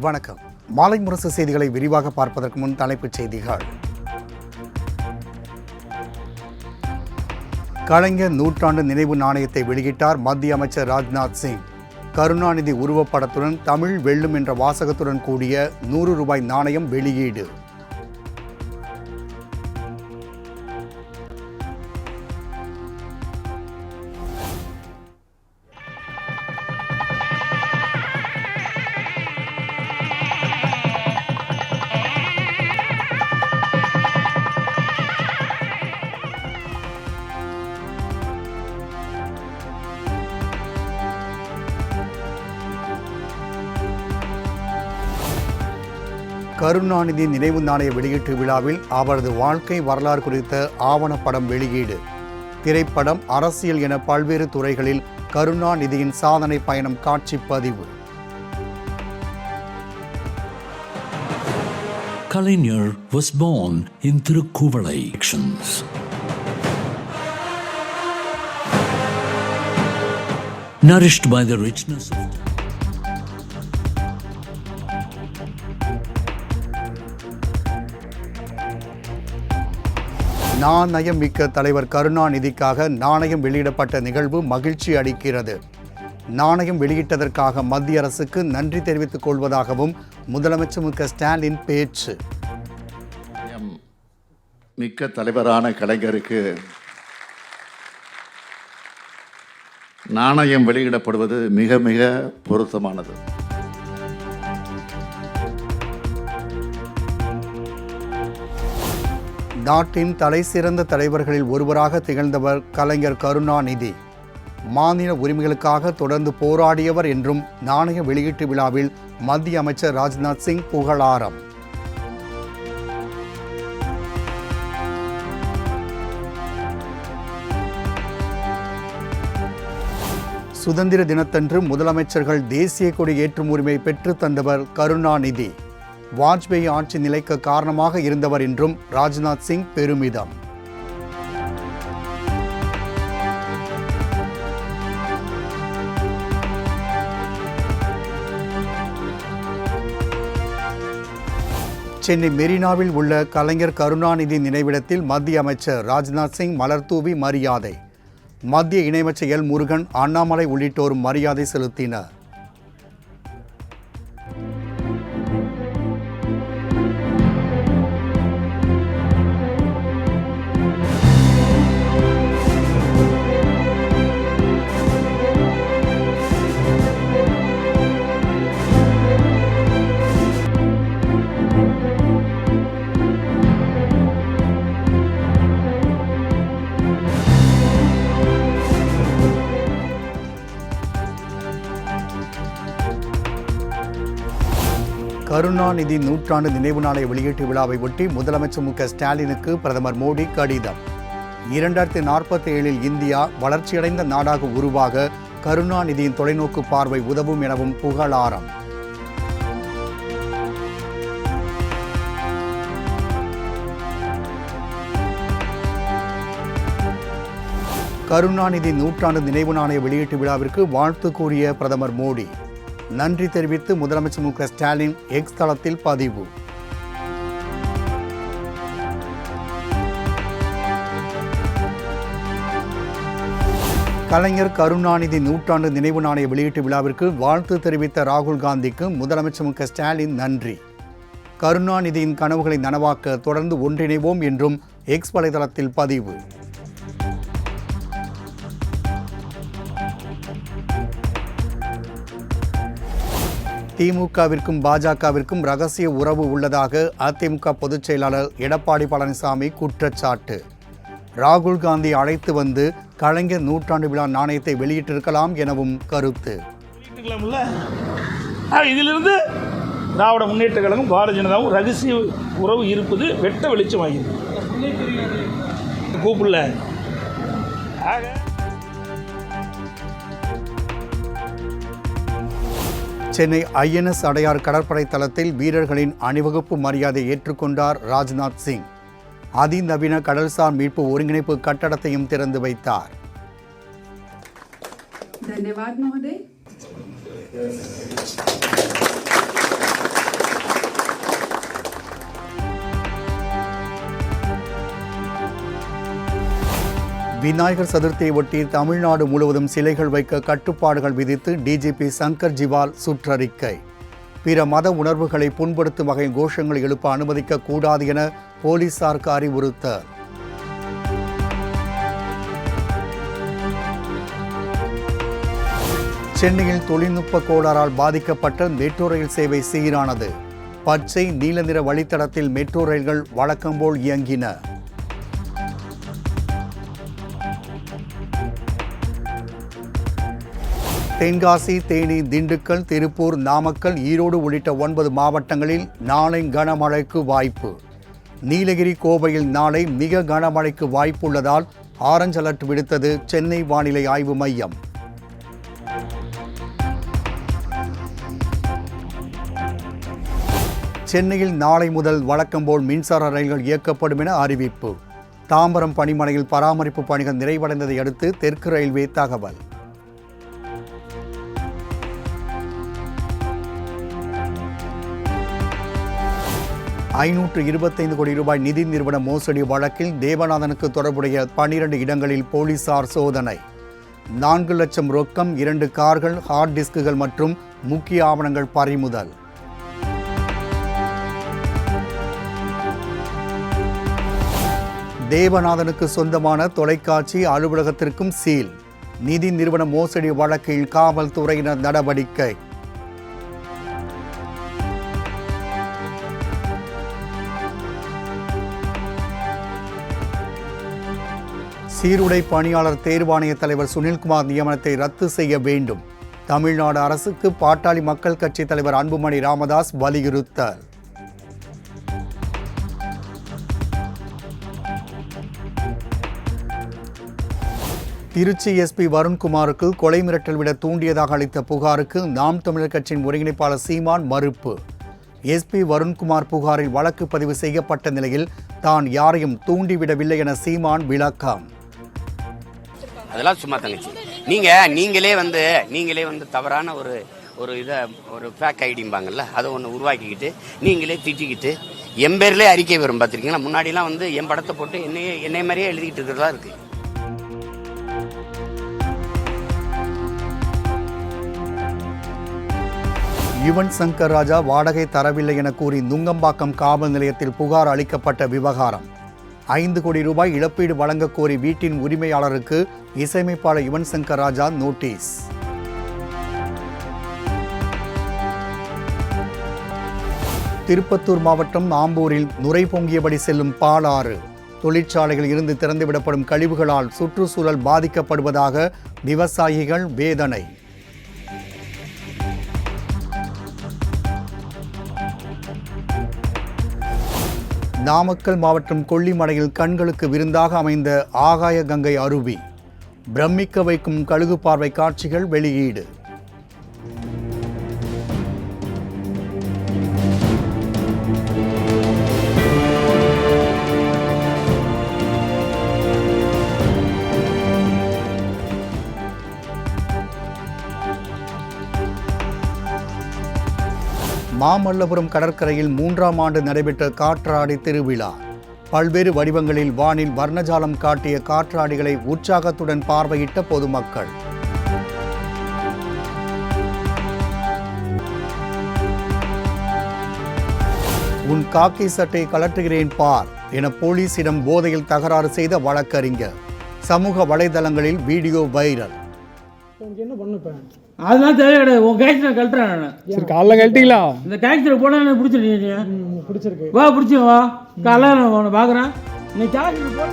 வணக்கம். மாலை முரசு செய்திகளை விரிவாக பார்ப்பதற்கு முன் தலைப்புச் செய்திகள். கலைஞர் நூற்றாண்டு நினைவு நாணயத்தை வெளியிட்டார் மத்திய அமைச்சர் ராஜ்நாத் சிங். கருணாநிதி உருவப்படத்துடன் தமிழ் வெல்லும் என்ற வாசகத்துடன் கூடிய 100 ரூபாய் நாணயம் வெளியீடு. கருணாநிதி நினைவு நாணய வெளியீட்டு விழாவில் அவரது வாழ்க்கை வரலாறு குறித்த ஆவணப்படம் வெளியீடு. திரைப்படம், அரசியல் என பல்வேறு துறைகளில் கருணாநிதியின் சாதனை பயணம் காட்சி பதிவு. Kalaignar was born in Thirukkuvalai. Nourished by the richness of நாணயம் மிக்க தலைவர் கருணாநிதிக்காக நாணயம் வெளியிடப்பட்ட நிகழ்வு மகிழ்ச்சி அளிக்கிறது. நாணயம் வெளியிட்டதற்காக மத்திய அரசுக்கு நன்றி தெரிவித்துக் கொள்வதாகவும் முதலமைச்சர் மு க ஸ்டாலின் பேச்சு. மிக்க தலைவரான கலைஞருக்கு நாணயம் வெளியிடப்படுவது மிக மிக பொருத்தமானது. நாட்டின் தலை சிறந்த தலைவர்களில் ஒருவராக திகழ்ந்தவர் கலைஞர் கருணாநிதி. மாநில உரிமைகளுக்காக தொடர்ந்து போராடியவர் என்றும் நாணய வெளியீட்டு விழாவில் மத்திய அமைச்சர் ராஜ்நாத் சிங் புகழாரம். சுதந்திர தினத்தன்று முதலமைச்சர்கள் தேசிய கொடி ஏற்றும் உரிமை பெற்று தந்தவர் கருணாநிதி. வாஜ்பேயி ஆட்சி நிலைக்க காரணமாக இருந்தவர் என்றும் ராஜ்நாத் சிங் பெருமிதம். சென்னை மெரினாவில் உள்ள கலைஞர் கருணாநிதி நினைவிடத்தில் மத்திய அமைச்சர் ராஜ்நாத் சிங் மலர்தூவி மரியாதை. மத்திய இணையமைச்சர் எல் முருகன், அண்ணாமலை உள்ளிட்டோரும் மரியாதை செலுத்தினர். கருணாநிதி நூற்றாண்டு நினைவு நாணய வெளியீட்டு விழாவை ஒட்டி முதலமைச்சர் மு க ஸ்டாலினுக்கு பிரதமர் மோடி கடிதம். 2047 இந்தியா வளர்ச்சியடைந்த நாடாக உருவாக கருணாநிதியின் தொலைநோக்கு பார்வை உதவும் எனவும் புகழாரம். கருணாநிதி நூற்றாண்டு நினைவு நாணய வெளியீட்டு விழாவிற்கு வாழ்த்து கூறிய பிரதமர் மோடி. நன்றி தெரிவித்து முதலமைச்சர் மு க ஸ்டாலின் எக்ஸ் தளத்தில் பதிவு. கலைஞர் கருணாநிதி நூற்றாண்டு நினைவு நாணய வெளியீட்டு விழாவிற்கு வாழ்த்து தெரிவித்த ராகுல் காந்திக்கு முதலமைச்சர் மு க ஸ்டாலின் நன்றி. கருணாநிதியின் கனவுகளை நனவாக்க தொடர்ந்து ஒன்றிணைவோம் என்றும் எக்ஸ் வலைதளத்தில் பதிவு. திமுகவிற்கும் பாஜகவிற்கும் ரகசிய உறவு உள்ளதாக அதிமுக பொதுச் செயலாளர் எடப்பாடி பழனிசாமி குற்றச்சாட்டு. ராகுல் காந்தி அழைத்து வந்து கலைஞர் நூற்றாண்டு விழா நாணயத்தை வெளியிட்டிருக்கலாம் எனவும் கருத்து. இதிலிருந்து திராவிட முன்னேற்ற கழகம் பாரதிய ஜனதாவும் ரகசிய உறவு இருப்பது வெட்ட வெளிச்சமாகிறது. கூப்பிடல. சென்னை ஐஎன்எஸ் அடையார் கடற்படை தளத்தில் வீரர்களின் அணிவகுப்பு மரியாதை ஏற்றுக்கொண்டார் ராஜ்நாத் சிங். அதிநவீன கடல்சார் மீட்பு ஒருங்கிணைப்பு கட்டடத்தையும் திறந்து வைத்தார். धन्यवाद महोदय। விநாயகர் சதுர்த்தியை ஒட்டி தமிழ்நாடு முழுவதும் சிலைகள் வைக்க கட்டுப்பாடுகள் விதித்து டிஜிபி சங்கர் ஜிவால் சுற்றறிக்கை. பிற மத உணர்வுகளை புண்படுத்தும் வகையில் கோஷங்களை எழுப்ப அனுமதிக்க கூடாது என போலீசாருக்கு அறிவுறுத்தல். சென்னையில் தொழில்நுட்ப கோளாறால் பாதிக்கப்பட்ட மெட்ரோ ரயில் சேவை சீரானது. பச்சை நீல நிற வழித்தடத்தில் மெட்ரோ ரயில்கள் வழக்கம்போல் இயங்கின. தென்காசி, தேனி, திண்டுக்கல், திருப்பூர், நாமக்கல், ஈரோடு உள்ளிட்ட 9 மாவட்டங்களில் நாளை கனமழைக்கு வாய்ப்பு. நீலகிரி, கோவையில் நாளை மிக கனமழைக்கு வாய்ப்புள்ளதால் ஆரஞ்ச் அலர்ட் விடுத்தது சென்னை வானிலை ஆய்வு மையம். சென்னையில் நாளை முதல் வழக்கம்போல் மின்சார ரயில்கள் இயக்கப்படும் என அறிவிப்பு. தாம்பரம் பணிமனையில் பராமரிப்பு பணிகள் நிறைவடைந்ததை அடுத்து தெற்கு ரயில்வே தகவல். ₹525 கோடி நிதி நிறுவன மோசடி வழக்கில் தேவநாதனுக்கு தொடர்புடைய 12 இடங்களில் போலீசார் சோதனை. 4 லட்சம் ரொக்கம், 2 கார்கள், ஹார்ட் டிஸ்குகள் மற்றும் முக்கிய ஆவணங்கள் பறிமுதல். தேவநாதனுக்கு சொந்தமான தொலைக்காட்சி அலுவலகத்திற்கும் சீல். நிதி நிறுவன மோசடி வழக்கில் காவல்துறையினர் நடவடிக்கை. சீருடை பணியாளர் தேர்வாணைய தலைவர் சுனில்குமார் நியமனத்தை ரத்து செய்ய வேண்டும். தமிழ்நாடு அரசுக்கு பாட்டாளி மக்கள் கட்சி தலைவர் அன்புமணி ராமதாஸ் வலியுறுத்தல். திருச்சி எஸ்பி வருண்குமாருக்கு கொலை மிரட்டல் விட தூண்டியதாக அளித்த புகாருக்கு நாம் தமிழர் கட்சியின் ஒருங்கிணைப்பாளர் சீமான் மறுப்பு. எஸ்பி வருண்குமார் புகாரில் வழக்கு பதிவு செய்யப்பட்ட நிலையில் தான் யாரையும் தூண்டிவிடவில்லை என சீமான் விளக்கம். அதெல்லாம் சும்மா தங்கச்சி, நீங்களே வந்து தவறான ஒரு இதை ஒரு ஃபேக் ஐடிம்பாங்கல்ல, அதை ஒன்று உருவாக்கிக்கிட்டு நீங்களே திட்டிக்கிட்டு என் பேர்லேயே அறிக்கை வரும் பார்த்துருக்கீங்களா. முன்னாடிலாம் வந்து என் படத்தை போட்டு என்னைய மாதிரியே எழுதிக்கிட்டு இருக்கிறதா இருக்கு. யுவன் சங்கர் ராஜா வாடகை தரவில்லை என கூறி நுங்கம்பாக்கம் காவல் நிலையத்தில் புகார் அளிக்கப்பட்ட விவகாரம். ₹5 கோடி இழப்பீடு வழங்கக் கோரி வீட்டின் உரிமையாளருக்கு இசையமைப்பாளர் யுவன் சங்கர் ராஜா நோட்டீஸ். திருப்பத்தூர் மாவட்டம் ஆம்பூரில் நுரை பொங்கியபடி செல்லும் பாலாறு. தொழிற்சாலைகளில் இருந்து திறந்துவிடப்படும் கழிவுகளால் சுற்றுச்சூழல் பாதிக்கப்படுவதாக விவசாயிகள் வேதனை. நாமக்கல் மாவட்டம் கொல்லிமலையில் கண்களுக்கு விருந்தாக அமைந்த ஆகாய கங்கை அருவி. பிரமிக்க வைக்கும் கழுகு பார்வை காட்சிகள் வெளியீடு. மாமல்லபுரம் கடற்கரையில் 3ஆம் ஆண்டு நடைபெற்ற காற்றாடி திருவிழா. பல்வேறு வடிவங்களில் வானில் வர்ணஜாலம் காட்டிய காற்றாடிகளை உற்சாகத்துடன் பார்வையிட்ட பொதுமக்கள். உன் காக்கி சட்டை கலட்டுகிறேன் பார் என போலீசிடம் போதையில் தகராறு செய்த வழக்கறிஞர். சமூக வலைதளங்களில் வீடியோ வைரல். என்ன பண்ணுப்பேன் அதெல்லாம் தேவை கிடையாது. உன் கேக்ஸ் நான் கழட்டுறேன். நான் சரி காலைல கழட்டிங்களா? இந்த கேக்ஸில் போனால் எனக்கு பிடிச்சிருக்கு. பிடிச்சிருக்கு வா, பிடிச்சி வா. காலைல நான் உன்னை பார்க்குறேன். நீ கேக்ஸில் போ.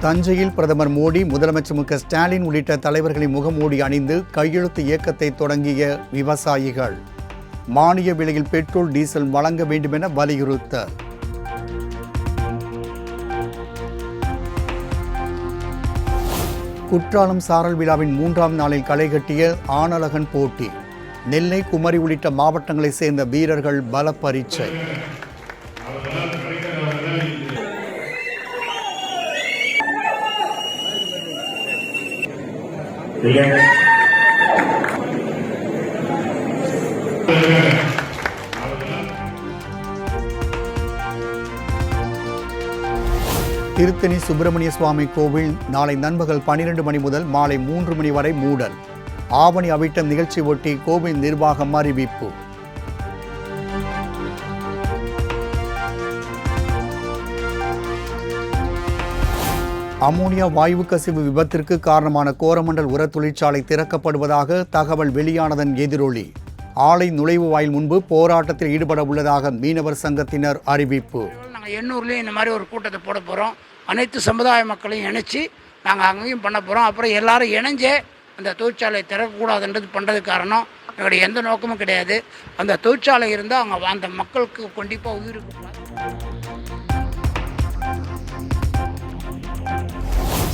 தஞ்சையில் பிரதமர் மோடி, முதலமைச்சர் மு.க.ஸ்டாலின் உள்ளிட்ட தலைவர்களின் முகமூடி அணிந்து கையெழுத்து இயக்கத்தை தொடங்கிய விவசாயிகள். மானிய விலையில் பெட்ரோல், டீசல் வழங்க வேண்டும் என வலியுறுத்தல். குற்றாலம் சாரல் விழாவின் 3ஆம் நாளில் களை கட்டிய ஆணழகன் போட்டி. நெல்லை, குமரி உள்ளிட்ட மாவட்டங்களைச் சேர்ந்த வீரர்கள் பல பரீட்சை. திருத்தணி சுப்பிரமணிய சுவாமி கோவில் நாளை நண்பகல் 12 மணி முதல் மாலை 3 மணி வரை மூடல். ஆவணி அவிட்டம் நிகழ்ச்சி ஒட்டி கோவில் நிர்வாகம் அறிவிப்பு. அமோனியா வாயு கசிவு விபத்திற்கு காரணமான கோரமண்டல் உர தொழிற்சாலை திறக்கப்படுவதாக தகவல் வெளியானதன் எதிரொலி. ஆலை நுழைவு வாயில் முன்பு போராட்டத்தில் ஈடுபட உள்ளதாக மீனவர் சங்கத்தினர் அறிவிப்பு. நாங்கள் எண்ணூர்லேயும் இந்த மாதிரி ஒரு கூட்டத்தை போட போகிறோம். அனைத்து சமுதாய மக்களையும் இணைச்சி நாங்கள் அங்கேயும் பண்ண போகிறோம். அப்புறம் எல்லாரும் இணைஞ்சே அந்த தொழிற்சாலை திறக்கக்கூடாதுன்றது பண்ணுறது காரணம் எங்களுடைய எந்த நோக்கமும் கிடையாது. அந்த தொழிற்சாலை இருந்தால் அவங்க அந்த மக்களுக்கு கண்டிப்பாக உயிருக்கு.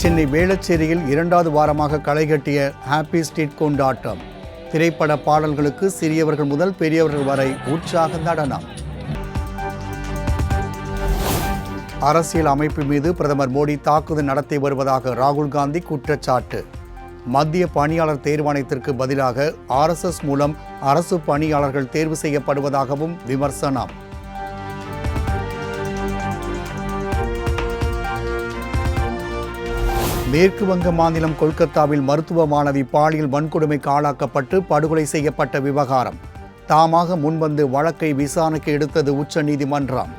சென்னை வேளச்சேரியில் 2வது வாரமாக களைகட்டிய ஹாப்பி ஸ்ட்ரீட் கொண்டாட்டம். திரைப்பட பாடல்களுக்கு சிறியவர்கள் முதல் பெரியவர்கள் வரை உற்சாக நடனம். அரசியல் அமைப்பு மீது பிரதமர் மோடி தாக்குதல் நடத்தி வருவதாக ராகுல் காந்தி குற்றச்சாட்டு. மத்திய பணியாளர் தேர்வாணையத்திற்கு பதிலாக RSS மூலம் அரசு பணியாளர்கள் தேர்வு செய்யப்படுவதாகவும் விமர்சனம். மேற்கு வங்க மாநிலம் கொல்கத்தாவில் மருத்துவ மாணவி பாலியல் வன்கொடுமைக்கு ஆளாக்கப்பட்டு படுகொலை செய்யப்பட்ட விவகாரம். தாமாக முன்வந்து வழக்கை விசாரணைக்கு எடுத்தது உச்சநீதிமன்றம்.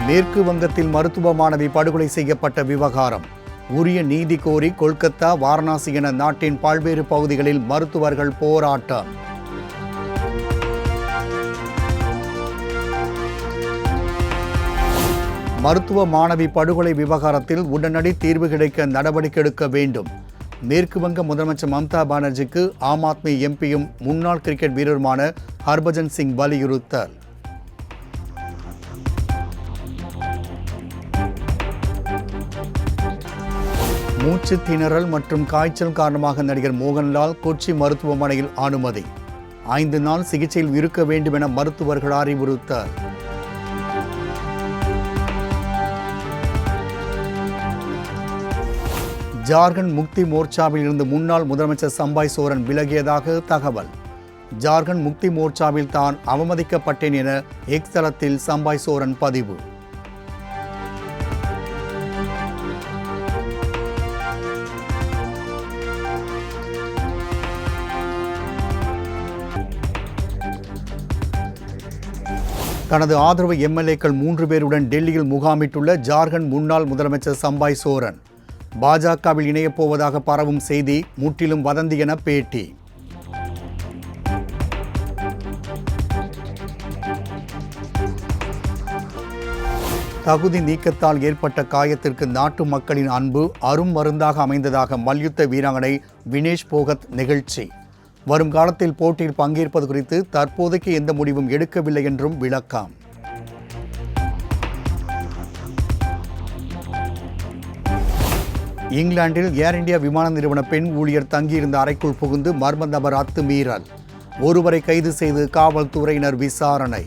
மேற்கு வங்கத்தில் மருத்துவ மாணவி படுகொலை செய்யப்பட்ட விவகாரம். உரிய நீதி கோரி கொல்கத்தா, வாரணாசி என நாட்டின் பல்வேறு பகுதிகளில் மருத்துவர்கள் போராட்டம். மருத்துவ மாணவி படுகொலை விவகாரத்தில் உடனடி தீர்வு கிடைக்க நடவடிக்கை எடுக்க வேண்டும். மேற்கு வங்க முதலமைச்சர் மம்தா பானர்ஜிக்கு ஆம் ஆத்மி எம்பியும் முன்னாள் கிரிக்கெட் வீரருமான ஹர்பஜன் சிங் வலியுறுத்தல். மூச்சு திணறல் மற்றும் காய்ச்சல் காரணமாக நடிகர் மோகன்லால் கொச்சி மருத்துவமனையில் அனுமதி. 5 நாள் சிகிச்சையில் இருக்க வேண்டும் என மருத்துவர்கள் அறிவுறுத்தல். ஜார்க்கண்ட் முக்தி மோர்ச்சாவில் இருந்து முன்னாள் முதலமைச்சர் சம்பாய் சோரன் விலகியதாக தகவல். ஜார்க்கண்ட் முக்தி மோர்ச்சாவில் தான் அவமதிக்கப்பட்டேன் என எக்ஸ் தளத்தில் சம்பாய் சோரன் பதிவு. தனது ஆதரவு எம்எல்ஏக்கள் 3 பேருடன் டெல்லியில் முகாமிட்டுள்ள ஜார்க்கண்ட் முன்னாள் முதலமைச்சர் சம்பாய் சோரன் பாஜகவில் இணையப் போவதாக பரவும் செய்தி முற்றிலும் வதந்தி என பேட்டி. தகுதி நீக்கத்தால் ஏற்பட்ட காயத்திற்கு நாட்டு மக்களின் அன்பு அரும் மருந்தாக அமைந்ததாக மல்யுத்த வீராங்கனை வினேஷ் போகத் நிகழ்ச்சி. வரும் காலத்தில் போட்டியில் பங்கேற்பது குறித்து தற்போதைக்கு எந்த முடிவும் எடுக்கவில்லை என்றும் விளக்கம். இங்கிலாந்தில் ஏர் இந்தியா விமான நிறுவன பெண் ஊழியர் தங்கியிருந்த அறைக்குள் புகுந்து மர்ம நபர் அத்துமீறல். ஒருவரை கைது செய்து காவல்துறையினர் விசாரணை.